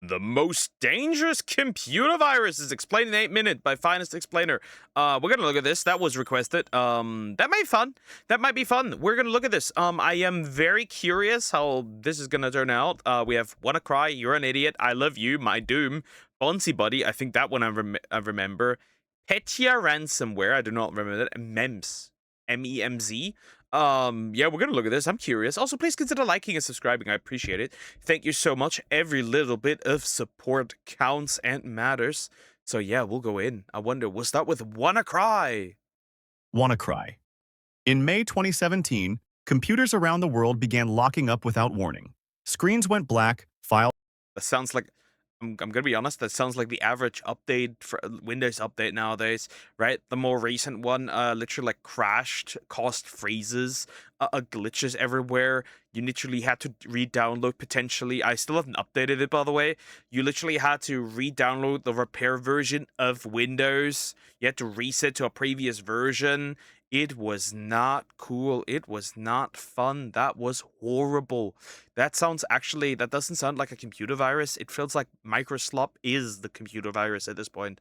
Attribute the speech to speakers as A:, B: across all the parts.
A: The most dangerous computer virus is explained in 8 minutes by Finest Explainer. We're gonna look at this. That was requested. That might be fun. That might be fun. We're gonna look at this. I am very curious how this is gonna turn out. We have WannaCry, You're an Idiot, I Love You, My Doom, Bonzi Buddy. I think that one I remember. Petya Ransomware. I do not remember that. Mems. MEMZ. Yeah, we're gonna look at this. I'm curious. Also, please consider liking and subscribing. I appreciate it. Thank you so much. Every little bit of support counts and matters. So yeah, we'll go in. I wonder, we'll start with WannaCry.
B: WannaCry. In May 2017, computers around the world began locking up without warning. Screens went black, files
A: That sounds like, I'm gonna be honest, that sounds like the average update for Windows update nowadays, right? The more recent one, literally like crashed, caused freezes, glitches everywhere. You literally had to re-download potentially. I still haven't updated it, by the way. You literally had to re-download the repair version of Windows. You had to reset to a previous version. It was not cool. It was not fun. That was horrible. That doesn't sound like a computer virus. It feels like Microslop is the computer virus at this point.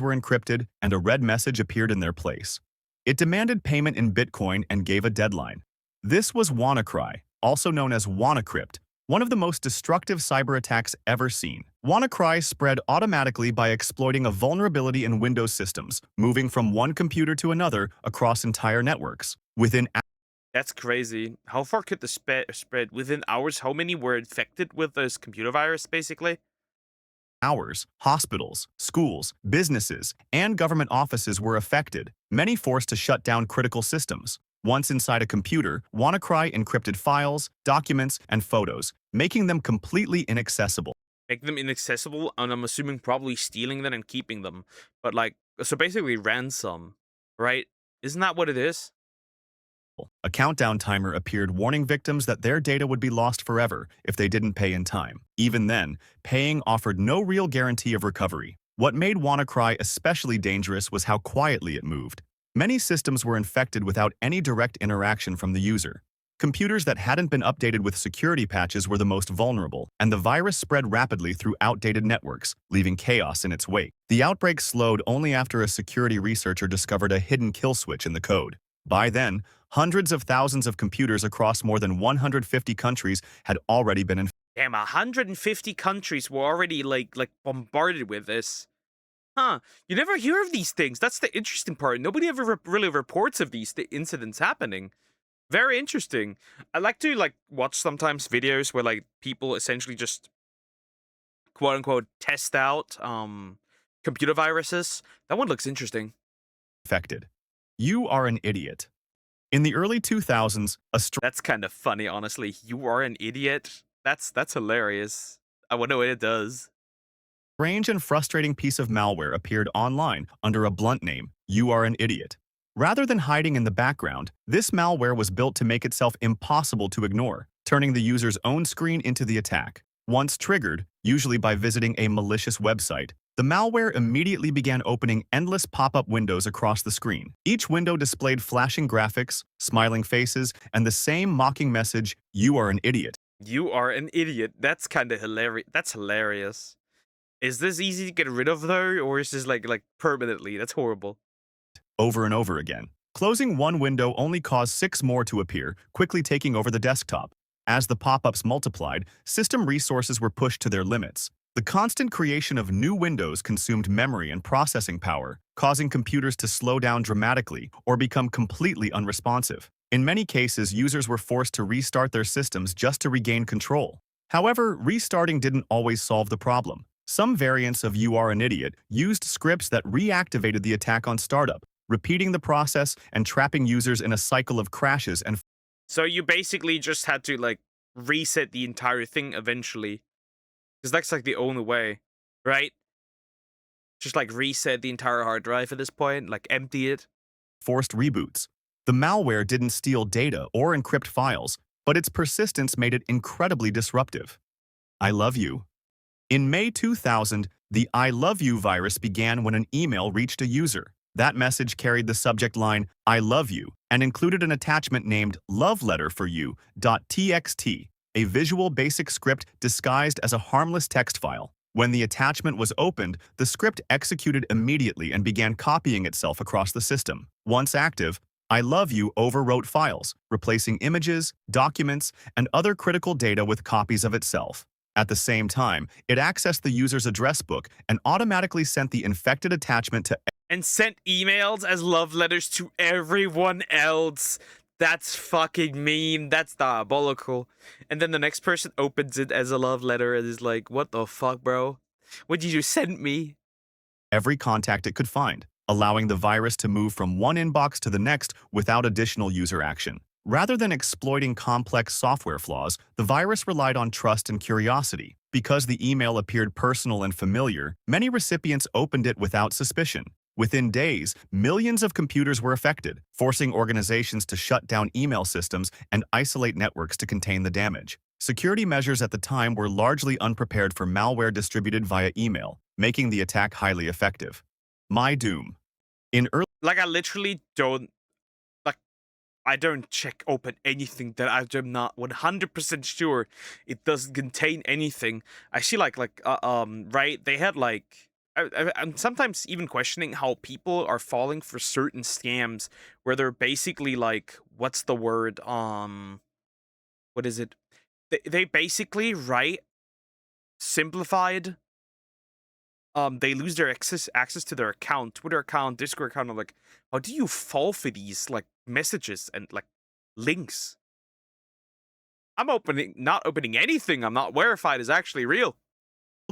B: were encrypted, and a red message appeared in their place. It demanded payment in Bitcoin and gave a deadline. This was WannaCry, also known as WannaCrypt, one of the most destructive cyber attacks ever seen. WannaCry spread automatically by exploiting a vulnerability in Windows systems, moving from one computer to another across entire networks. Within
A: That's crazy. How far could the spread? Within hours, how many were infected with this computer virus, basically?
B: hours, hospitals, schools, businesses, and government offices were affected, many forced to shut down critical systems. Once inside a computer, WannaCry encrypted files, documents, and photos, making them completely inaccessible.
A: Make them inaccessible, and I'm assuming probably stealing them and keeping them. But like, so basically ransom, right? Isn't that what it is?
B: A countdown timer appeared warning victims that their data would be lost forever if they didn't pay in time. Even then, paying offered no real guarantee of recovery. What made WannaCry especially dangerous was how quietly it moved. Many systems were infected without any direct interaction from the user. Computers that hadn't been updated with security patches were the most vulnerable, and the virus spread rapidly through outdated networks, leaving chaos in its wake. The outbreak slowed only after a security researcher discovered a hidden kill switch in the code. By then, hundreds of thousands of computers across more than 150 countries had already been infected.
A: Damn, 150 countries were already like bombarded with this. Huh? You never hear of these things. That's the interesting part. Nobody ever really reports of these incidents happening. Very interesting. I like to like watch sometimes videos where like people essentially just quote unquote test out computer viruses. That one looks interesting.
B: You are an idiot. In the early 2000s,
A: That's kind of funny, honestly. You are an idiot. That's hilarious. I wonder what it does.
B: strange and frustrating piece of malware appeared online under a blunt name, You Are an Idiot. Rather than hiding in the background, this malware was built to make itself impossible to ignore, turning the user's own screen into the attack. Once triggered, usually by visiting a malicious website, the malware immediately began opening endless pop-up windows across the screen. Each window displayed flashing graphics, smiling faces, and the same mocking message, You are an idiot.
A: You are an idiot. That's kind of hilarious. That's hilarious. Is this easy to get rid of though, or is this like permanently? That's horrible.
B: Over and over again. Closing one window only caused 6 more to appear, quickly taking over the desktop. As the pop-ups multiplied, system resources were pushed to their limits. The constant creation of new windows consumed memory and processing power, causing computers to slow down dramatically or become completely unresponsive. In many cases, users were forced to restart their systems just to regain control. However, restarting didn't always solve the problem. Some variants of You Are an Idiot used scripts that reactivated the attack on startup, repeating the process and trapping users in a cycle of crashes and
A: So you basically just had to like reset the entire thing eventually. Because that's like the only way, right? Just like reset the entire hard drive at this point, like empty it.
B: forced reboots. The malware didn't steal data or encrypt files, but its persistence made it incredibly disruptive. I love you. In May 2000, the I love you virus began when an email reached a user. That message carried the subject line, I love you, and included an attachment named Love Letter for You.txt. a visual basic script disguised as a harmless text file. When the attachment was opened, the script executed immediately and began copying itself across the system. Once active, I Love You overwrote files, replacing images, documents, and other critical data with copies of itself. At the same time, it accessed the user's address book and automatically sent the infected attachment to
A: And sent emails as love letters to everyone else. That's fucking mean. That's diabolical. And then the next person opens it as a love letter and is like, what the fuck, bro? What did you send me?
B: every contact it could find, allowing the virus to move from one inbox to the next without additional user action. Rather than exploiting complex software flaws, the virus relied on trust and curiosity. Because the email appeared personal and familiar, many recipients opened it without suspicion. Within days, millions of computers were affected, forcing organizations to shut down email systems and isolate networks to contain the damage. Security measures at the time were largely unprepared for malware distributed via email, making the attack highly effective. My Doom. In early
A: Like, I literally don't. Like, I don't open anything that I'm not 100% sure it doesn't contain anything. I see, right? They had, like. I'm sometimes even questioning how people are falling for certain scams where they're basically like, what's the word? What is it? They basically, right, simplified, they lose their access to their account, Twitter account, Discord account. I'm like, how do you fall for these like messages and like links? I'm not opening anything I'm not verified is actually real.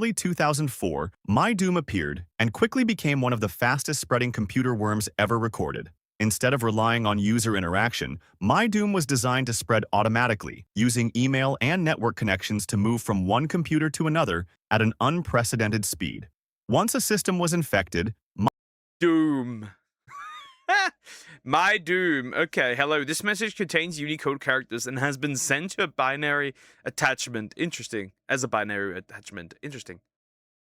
B: 2004, My Doom appeared and quickly became one of the fastest-spreading computer worms ever recorded. Instead of relying on user interaction, My Doom was designed to spread automatically, using email and network connections to move from one computer to another at an unprecedented speed. Once a system was infected,
A: Doom. My Doom. Okay, hello. This message contains Unicode characters and has been sent to a binary attachment. Interesting. As a binary attachment. Interesting.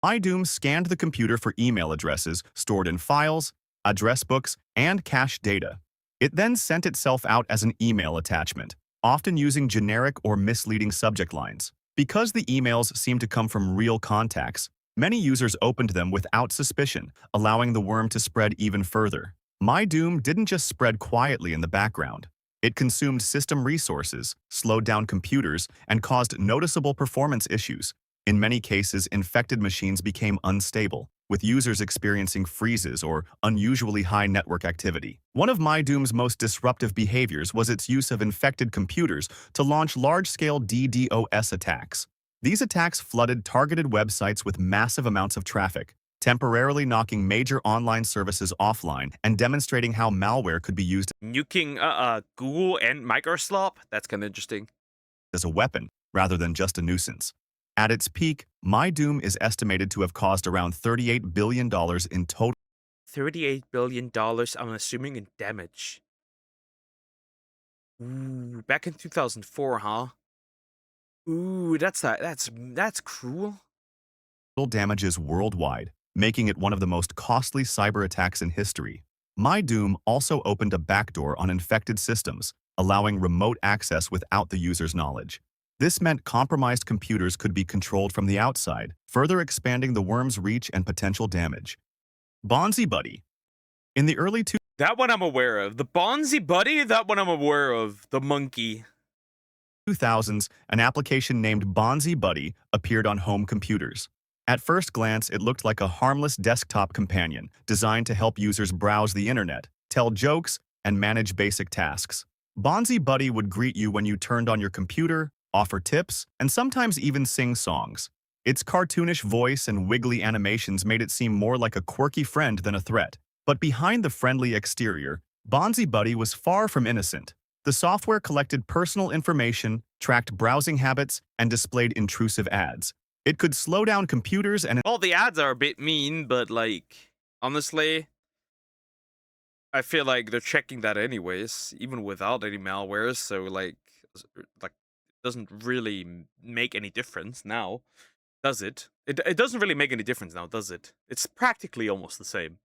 B: My Doom scanned the computer for email addresses stored in files, address books, and cache data. It then sent itself out as an email attachment, often using generic or misleading subject lines. Because the emails seemed to come from real contacts, many users opened them without suspicion, allowing the worm to spread even further. My Doom didn't just spread quietly in the background. It consumed system resources, slowed down computers, and caused noticeable performance issues. In many cases, infected machines became unstable, with users experiencing freezes or unusually high network activity. One of My Doom's most disruptive behaviors was its use of infected computers to launch large-scale DDoS attacks. These attacks flooded targeted websites with massive amounts of traffic, temporarily knocking major online services offline and demonstrating how malware could be used
A: Nuking Google and Microsoft. That's kind of interesting.
B: as a weapon rather than just a nuisance. At its peak, My Doom is estimated to have caused around $38 billion in total
A: $38 billion, I'm assuming, in damage. Ooh, back in 2004, huh? Ooh, that's cruel.
B: damages worldwide, making it one of the most costly cyber attacks in history. My Doom also opened a backdoor on infected systems, allowing remote access without the user's knowledge. This meant compromised computers could be controlled from the outside, further expanding the worm's reach and potential damage. Bonzi Buddy. In the early
A: That one I'm aware of. The Bonzi Buddy, that one I'm aware of. The monkey.
B: 2000s, an application named Bonzi Buddy appeared on home computers. At first glance, it looked like a harmless desktop companion designed to help users browse the internet, tell jokes, and manage basic tasks. Bonzi Buddy would greet you when you turned on your computer, offer tips, and sometimes even sing songs. Its cartoonish voice and wiggly animations made it seem more like a quirky friend than a threat. But behind the friendly exterior, Bonzi Buddy was far from innocent. The software collected personal information, tracked browsing habits, and displayed intrusive ads. It could slow down computers and
A: Well, the ads are a bit mean, but like, honestly, I feel like they're checking that anyways, even without any malware. So like, doesn't really make any difference now, does it? It doesn't really make any difference now, does it? It's practically almost the same.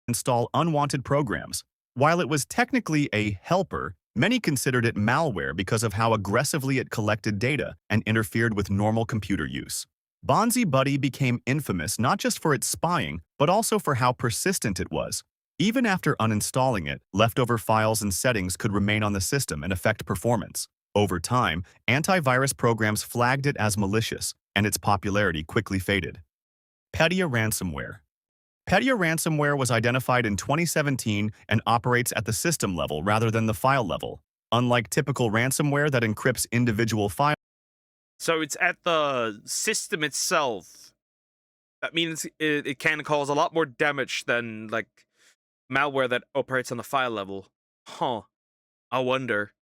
B: install unwanted programs. While it was technically a helper, Many considered it malware because of how aggressively it collected data and interfered with normal computer use. Bonzi Buddy became infamous not just for its spying, but also for how persistent it was. Even after uninstalling it, leftover files and settings could remain on the system and affect performance. Over time, antivirus programs flagged it as malicious, and its popularity quickly faded. Petya ransomware. Petya ransomware was identified in 2017 and operates at the system level rather than the file level. Unlike typical ransomware that encrypts individual files,
A: So it's at the system itself. That means it can cause a lot more damage than like malware that operates on the file level. Huh. I wonder.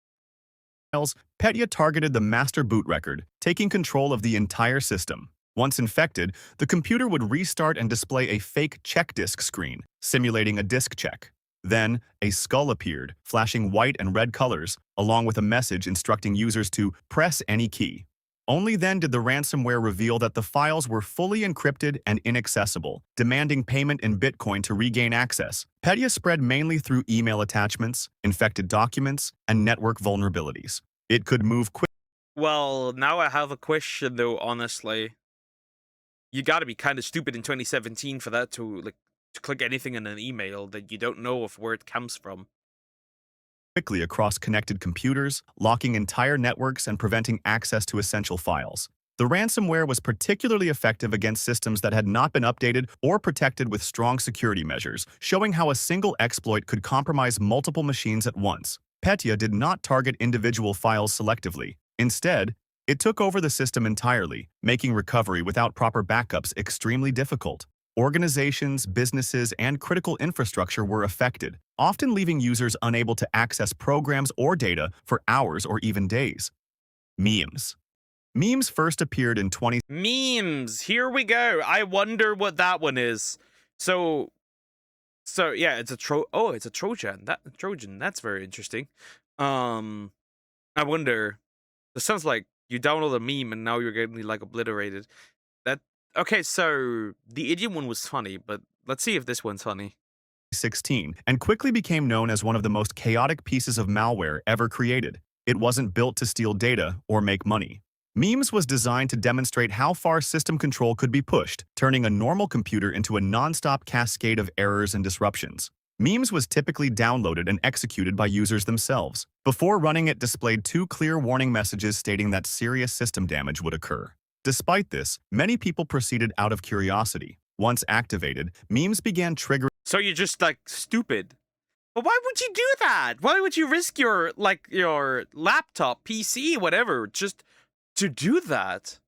B: Petya targeted the master boot record, taking control of the entire system. Once infected, the computer would restart and display a fake check disk screen, simulating a disk check. Then, a skull appeared, flashing white and red colors, along with a message instructing users to press any key. Only then did the ransomware reveal that the files were fully encrypted and inaccessible, demanding payment in Bitcoin to regain access. Petya spread mainly through email attachments, infected documents, and network vulnerabilities. It could move quickly.
A: Well, now I have a question though, honestly. You gotta be kind of stupid in 2017 for that to click anything in an email that you don't know of where it comes from.
B: Quickly across connected computers, locking entire networks and preventing access to essential files. The ransomware was particularly effective against systems that had not been updated or protected with strong security measures, showing how a single exploit could compromise multiple machines at once. Petya did not target individual files selectively. Instead, it took over the system entirely, making recovery without proper backups extremely difficult. Organizations, businesses, and critical infrastructure were affected, often leaving users unable to access programs or data for hours or even days. Memes. Memes first appeared in 20.
A: Memes. Here we go. I wonder what that one is. So yeah, it's a it's a Trojan. Trojan. That's very interesting. I wonder. This sounds like you download a meme and now you're getting like obliterated. That okay, so the idiot one was funny, but let's see if this one's funny.
B: 2016 and quickly became known as one of the most chaotic pieces of malware ever created. It wasn't built to steal data or make money. Memes was designed to demonstrate how far system control could be pushed, turning a normal computer into a non-stop cascade of errors and disruptions. Memes was typically downloaded and executed by users themselves. Before running, it displayed two clear warning messages stating that serious system damage would occur. Despite this, many people proceeded out of curiosity. Once activated, memes began triggering.
A: So you're just like stupid. But why would you do that? Why would you risk your your laptop, PC, whatever, just to do that?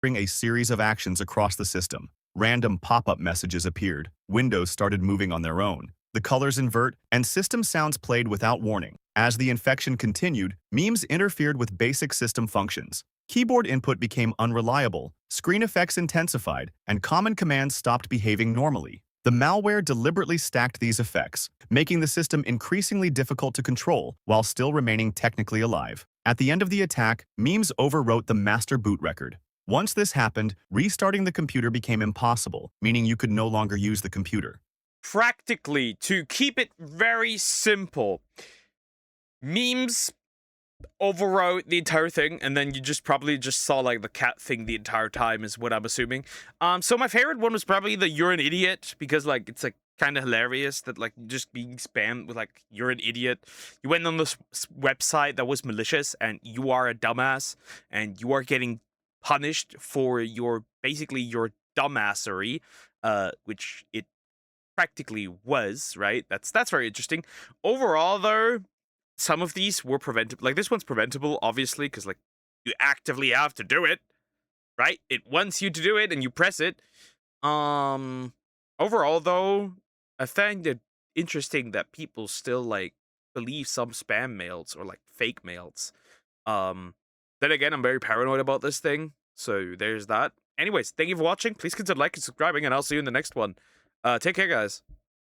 B: A series of actions across the system. Random pop-up messages appeared, windows started moving on their own, the colors invert, and system sounds played without warning. As the infection continued, memes interfered with basic system functions. Keyboard input became unreliable, screen effects intensified, and common commands stopped behaving normally. The malware deliberately stacked these effects, making the system increasingly difficult to control while still remaining technically alive. At the end of the attack, memes overwrote the master boot record. Once this happened, restarting the computer became impossible, meaning you could no longer use the computer.
A: Practically, to keep it very simple, memes overwrote the entire thing, and then you just probably just saw like the cat thing the entire time is what I'm assuming. So my favorite one was probably the "you're an idiot" because like it's like kind of hilarious that like just being spammed with like "you're an idiot." You went on this website that was malicious, and you are a dumbass, and you are getting punished for your basically your dumbassery, which it practically was, right? That's very interesting. Overall, though, some of these were preventable. Like this one's preventable, obviously, because like you actively have to do it, right? It wants you to do it, and you press it. Overall, though, I find it interesting that people still like believe some spam mails or like fake mails. Um, then again, I'm very paranoid about this thing, so there's that. Anyways, thank you for watching. Please consider liking, subscribing, and I'll see you in the next one. Take care, guys.